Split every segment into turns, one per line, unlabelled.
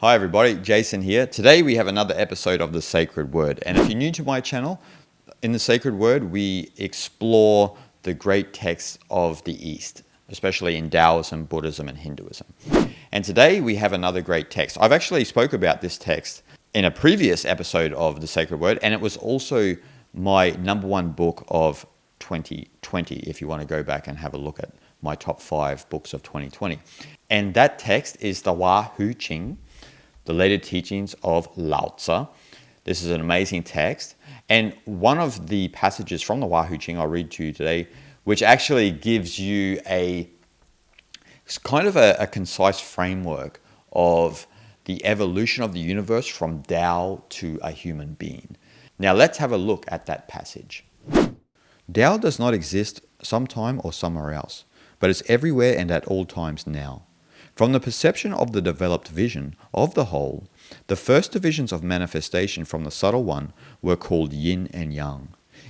Hi everybody, Jason here. Today we have another episode of The Sacred Word. And if you're new to my channel, in The Sacred Word we explore the great texts of the East, especially in Taoism, Buddhism and Hinduism. And today we have another great text. I've actually spoke about this text in a previous episode of The Sacred Word, and it was also my number one book of 2020, if you want to go back and have a look at my top 5 books of 2020. And that text is the Hua Hu Ching, the later teachings of Lao-tzu. This is an amazing text. And one of the passages from the Hua Hu Ching I'll read to you today, which actually gives you a kind of a concise framework of the evolution of the universe from Tao to a human being. Now let's have a look at that passage. Tao does not exist sometime or somewhere else, but is everywhere and at all times now. From the perception of the developed vision of the whole, the first divisions of manifestation from the subtle one were called Yin and Yang.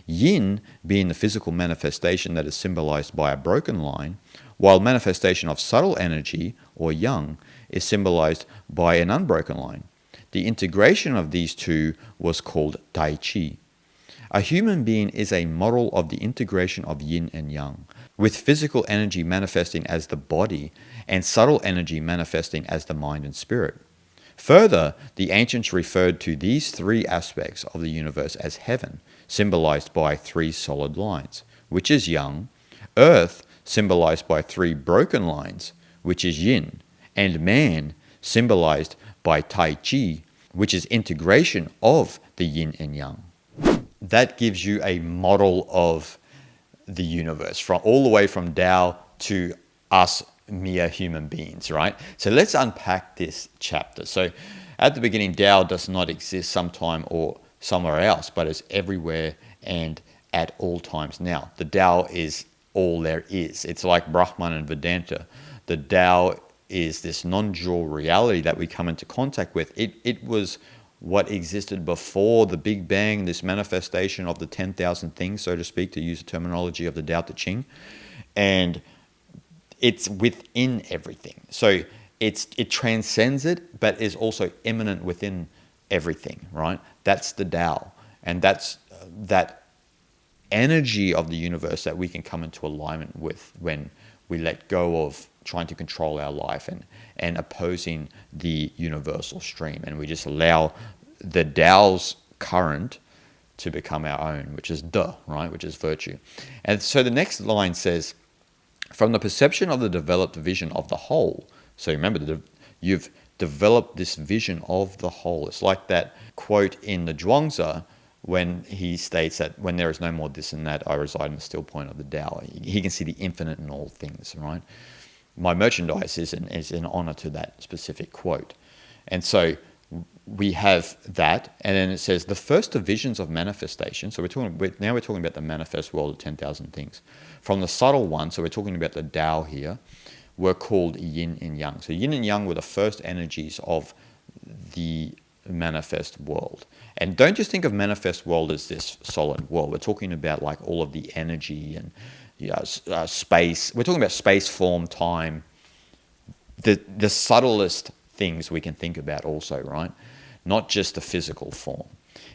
Yin being the physical manifestation that is symbolized by a broken line, while manifestation of subtle energy, or Yang, is symbolized by an unbroken line. The integration of these two was called Tai Chi. A human being is a model of the integration of yin and yang, with physical energy manifesting as the body and subtle energy manifesting as the mind and spirit. Further, the ancients referred to these 3 aspects of the universe as heaven, symbolized by 3 solid lines, which is yang, earth, symbolized by 3 broken lines, which is yin, and man, symbolized by Tai Chi, which is integration of the yin and yang. That gives you a model of the universe, from all the way from Tao to us mere human beings, right? So let's unpack this chapter. So at the beginning, Tao does not exist sometime or somewhere else, but is everywhere and at all times now. The Tao is all there is. It's like Brahman and Vedanta. The Tao is this non-dual reality that we come into contact with. It was what existed before the Big Bang, this manifestation of the 10,000 things, so to speak, to use the terminology of the Tao Te Ching. And it's within everything. So it transcends it, but is also immanent within everything, right? That's the Tao. And that's that energy of the universe that we can come into alignment with when we let go of trying to control our life and opposing the universal stream. And we just allow the Tao's current to become our own, which is De, right? Which is virtue. And so the next line says, from the perception of the developed vision of the whole. So remember, you've developed this vision of the whole. It's like that quote in the Zhuangzi when he states that when there is no more this and that, I reside in the still point of the Tao. He can see the infinite in all things, right? My merchandise is in honor to that specific quote. And so we have that, and then it says the first divisions of manifestation. So now we're talking about the manifest world of 10,000 things. From the subtle one, so we're talking about the Tao here, were called Yin and Yang. So Yin and Yang were the first energies of the manifest world. And don't just think of manifest world as this solid world. We're talking about like all of the energy and space. We're talking about space, form, time, the subtlest things we can think about also, right? Not just the physical form.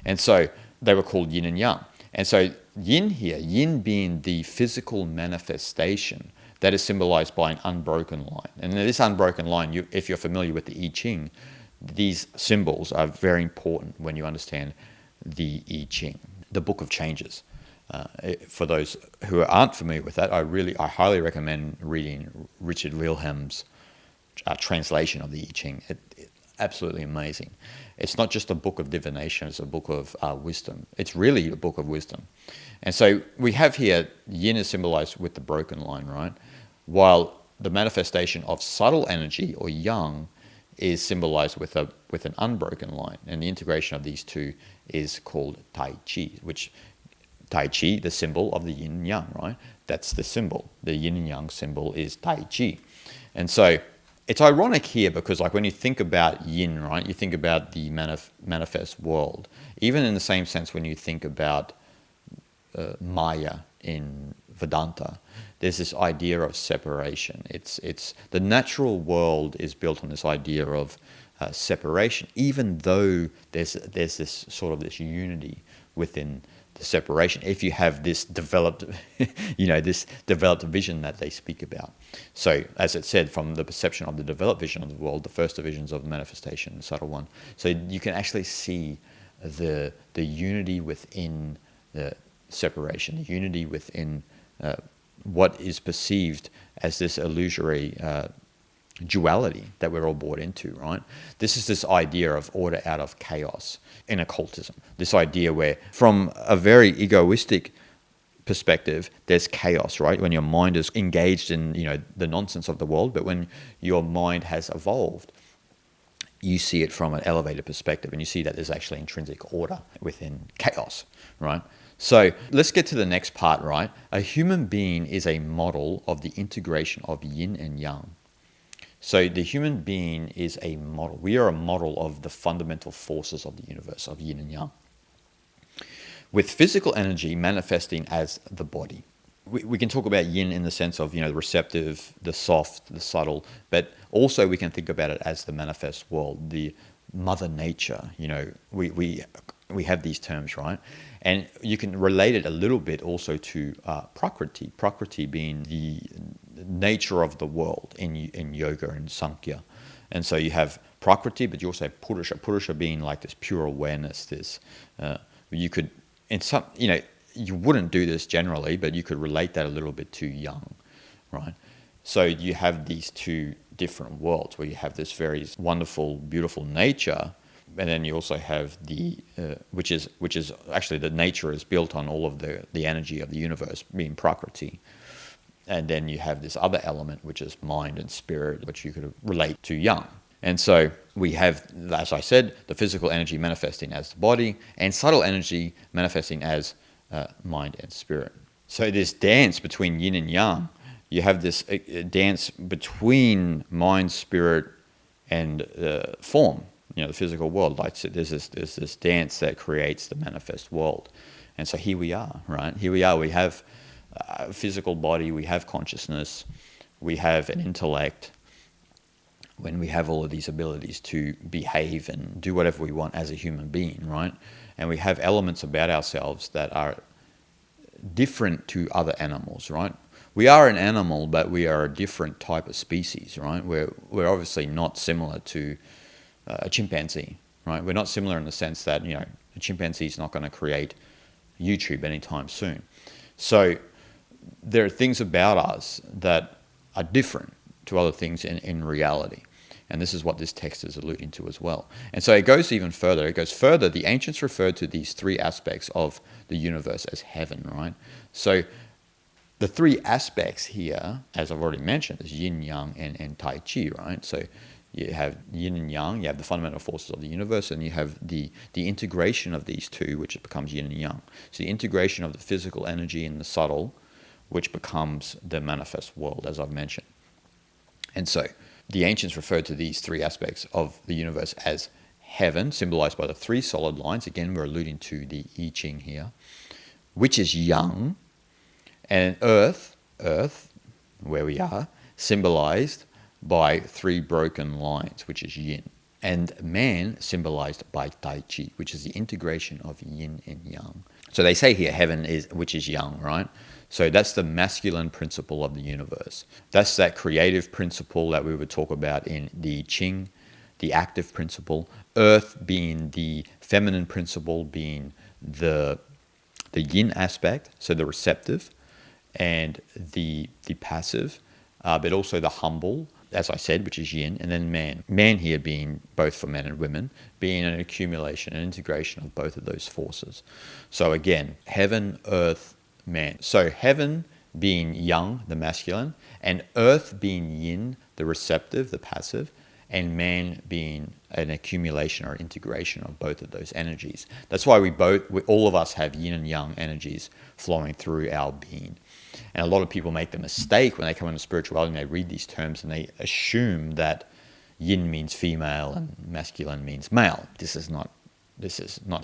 And so they were called yin and yang. And so yin here, yin being the physical manifestation that is symbolized by an unbroken line. And this unbroken line, if you're familiar with the I Ching, these symbols are very important when you understand the I Ching, the Book of Changes. For those who aren't familiar with that, I highly recommend reading Richard Wilhelm's translation of the I Ching. It's absolutely amazing. It's not just a book of divination, it's a book of wisdom. It's really a book of wisdom. And so we have here, yin is symbolized with the broken line, right? While the manifestation of subtle energy, or yang, is symbolized with an unbroken line. And the integration of these two is called Tai Chi, which Tai Chi, the symbol of the yin and yang, right? That's the symbol. The yin and yang symbol is Tai Chi. And so it's ironic here because like when you think about yin, right, you think about the manifest world. Even in the same sense when you think about Maya in Vedanta, there's this idea of separation. It's the natural world is built on this idea of separation, even though there's this sort of this unity within the separation, if you have this developed this developed vision that they speak about. So as it said, from the perception of the developed vision of the world, the first divisions of manifestation, the subtle one, so you can actually see the unity within the separation, the unity within what is perceived as this illusory duality that we're all bought into, right? This is this idea of order out of chaos in occultism. This idea where, from a very egoistic perspective, there's chaos, right? When your mind is engaged in, the nonsense of the world, but when your mind has evolved, you see it from an elevated perspective, and you see that there's actually intrinsic order within chaos, right? So let's get to the next part, right? A human being is a model of the integration of yin and yang. So the human being is a model. We are a model of the fundamental forces of the universe, of yin and yang, with physical energy manifesting as the body. We can talk about yin in the sense of, the receptive, the soft, the subtle, but also we can think about it as the manifest world, the mother nature. We have these terms, right? And you can relate it a little bit also to prakriti. Prakriti being the nature of the world in yoga and Sankhya. And so you have prakriti, but you also have purusha. Purusha being like this pure awareness. This you could, in some, you wouldn't do this generally, but you could relate that a little bit to yang, right? So you have these two different worlds where you have this very wonderful, beautiful nature, and then you also have the which is actually, the nature is built on all of the energy of the universe, being prakriti. And then you have this other element, which is mind and spirit, which you could relate to yang. And so we have, as I said, the physical energy manifesting as the body, and subtle energy manifesting as mind and spirit. So this dance between yin and yang, you have this dance between mind, spirit, and form, the physical world. Like, so there's this dance that creates the manifest world. And so here we are, right? Here we are. We have a physical body, we have consciousness, we have an intellect, when we have all of these abilities to behave and do whatever we want as a human being, right? And we have elements about ourselves that are different to other animals, right? We are an animal, but we are a different type of species, right? We're obviously not similar to a chimpanzee, right? We're not similar in the sense that, a chimpanzee is not going to create YouTube anytime soon. So there are things about us that are different to other things in reality. And this is what this text is alluding to as well. And so it goes even further. It goes further. The ancients referred to these three aspects of the universe as heaven, right? So the three aspects here, as I've already mentioned, is yin, yang, and Tai Chi, right? So you have yin and yang, you have the fundamental forces of the universe, and you have the integration of these two, which becomes yin and yang. So the integration of the physical energy and the subtle, which becomes the manifest world, as I've mentioned. And so the ancients referred to these three aspects of the universe as heaven, symbolized by the three solid lines. Again, we're alluding to the I Ching here, which is yang, and earth, where we are, symbolized by three broken lines, which is yin, and man, symbolized by Tai Chi, which is the integration of yin and yang. So they say here heaven is, which is yang, right? So that's the masculine principle of the universe. That's that creative principle that we would talk about in the Qing, the active principle. Earth being the feminine principle, being the yin aspect, so the receptive, and the passive, but also the humble, as I said, which is yin, and then man. Man here being both for men and women, being an accumulation, an integration of both of those forces. So again, heaven, earth, man. So heaven being yang, the masculine, and earth being yin, the receptive, the passive, and man being an accumulation or integration of both of those energies. That's why all of us have yin and yang energies flowing through our being. And a lot of people make the mistake when they come into spirituality and they read these terms and they assume that yin means female and masculine means male. This is not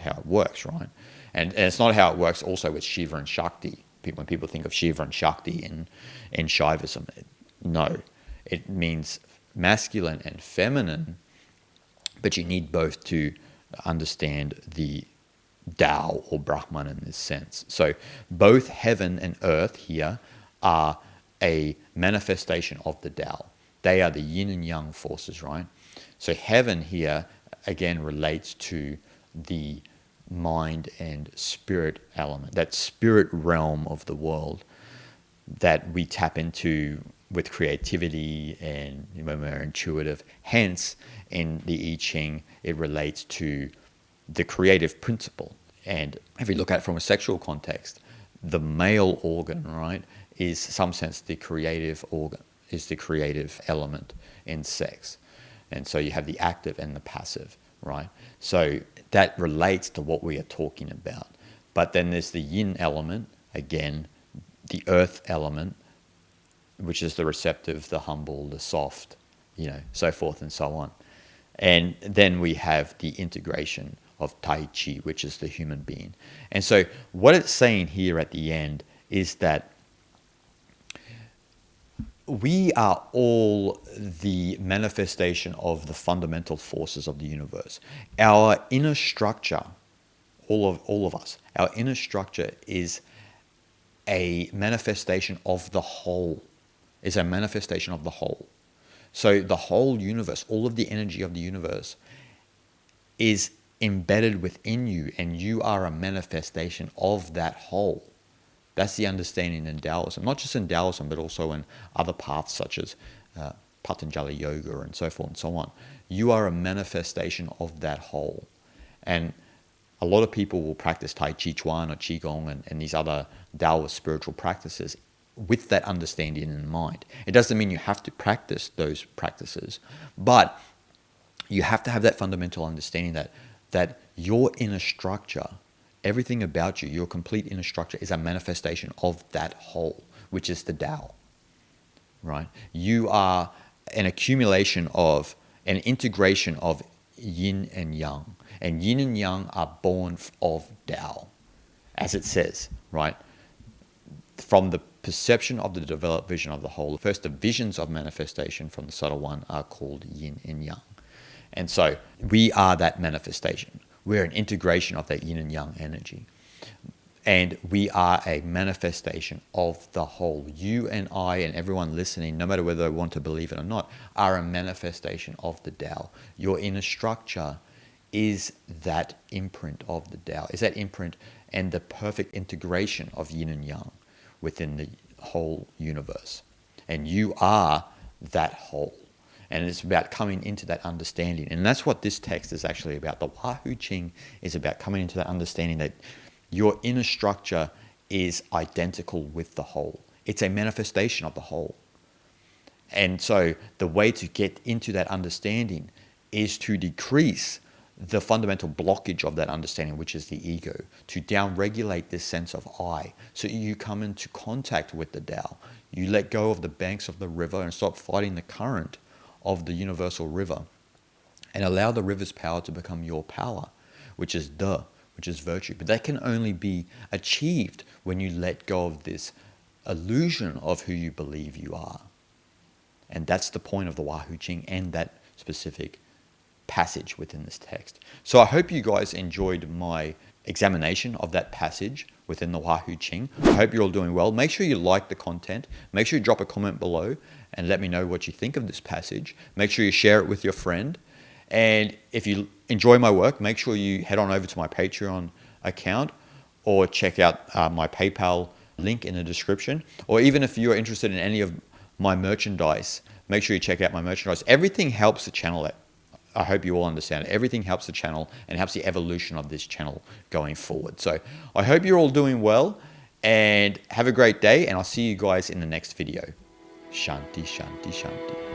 how it works, right? And it's not how it works also with Shiva and Shakti. When people think of Shiva and Shakti in Shaivism, no. It means masculine and feminine But you need both to understand the Tao or Brahman in this sense. So both heaven and earth here are a manifestation of the Tao. They are the yin and yang forces, right? So heaven here again relates to the mind and spirit element, that spirit realm of the world that we tap into with creativity and when we're intuitive. Hence, in the I Ching, it relates to the creative principle. And if you look at it from a sexual context, the male organ, right, is some sense the creative organ, is the creative element in sex. And so you have the active and the passive, right? So that relates to what we are talking about. But then there's the yin element, again, the earth element, which is the receptive, the humble, the soft, so forth and so on. And then we have the integration of Tai Chi, which is the human being. And so what it's saying here at the end is that we are all the manifestation of the fundamental forces of the universe. Our inner structure, all of us, our inner structure is a manifestation of the whole, is a manifestation of the whole. So the whole universe, all of the energy of the universe is embedded within you, and you are a manifestation of that whole. That's the understanding in Taoism, not just in Taoism, but also in other paths such as Patanjali Yoga and so forth and so on. You are a manifestation of that whole. And a lot of people will practice Tai Chi Chuan or Qigong and these other Taoist spiritual practices with that understanding in mind. It doesn't mean you have to practice those practices, but you have to have that fundamental understanding that your inner structure, everything about you, your complete inner structure is a manifestation of that whole, which is the Tao, right? You are an accumulation of, an integration of yin and yang. And yin and yang are born of Tao, as it says, right? From the perception of the developed vision of the whole, first the visions of manifestation from the subtle one are called yin and yang. And so we are that manifestation. We're an integration of that yin and yang energy. And we are a manifestation of the whole. You and I and everyone listening, no matter whether they want to believe it or not, are a manifestation of the Tao. Your inner structure is that imprint of the Tao, is that imprint and the perfect integration of yin and yang within the whole universe. And you are that whole. And it's about coming into that understanding. And that's what this text is actually about. The Hua Hu Ching is about coming into that understanding that your inner structure is identical with the whole. It's a manifestation of the whole. And so the way to get into that understanding is to decrease the fundamental blockage of that understanding, which is the ego, to down-regulate this sense of I, so you come into contact with the Tao. You let go of the banks of the river and stop fighting the current of the universal river, and allow the river's power to become your power, which is which is virtue. But that can only be achieved when you let go of this illusion of who you believe you are. And that's the point of the Hua Hu Ching and that specific passage within this text. So I hope you guys enjoyed my examination of that passage within the Hua Hu Ching. I hope you're all doing well. Make sure you like the content. Make sure you drop a comment below and let me know what you think of this passage. Make sure you share it with your friend. And if you enjoy my work, make sure you head on over to my Patreon account or check out my PayPal link in the description. Or even if you're interested in any of my merchandise, make sure you check out my merchandise. Everything helps the channel. I hope you all understand. Everything helps the channel and helps the evolution of this channel going forward. So I hope you're all doing well and have a great day, and I'll see you guys in the next video. Shanti, Shanti, Shanti.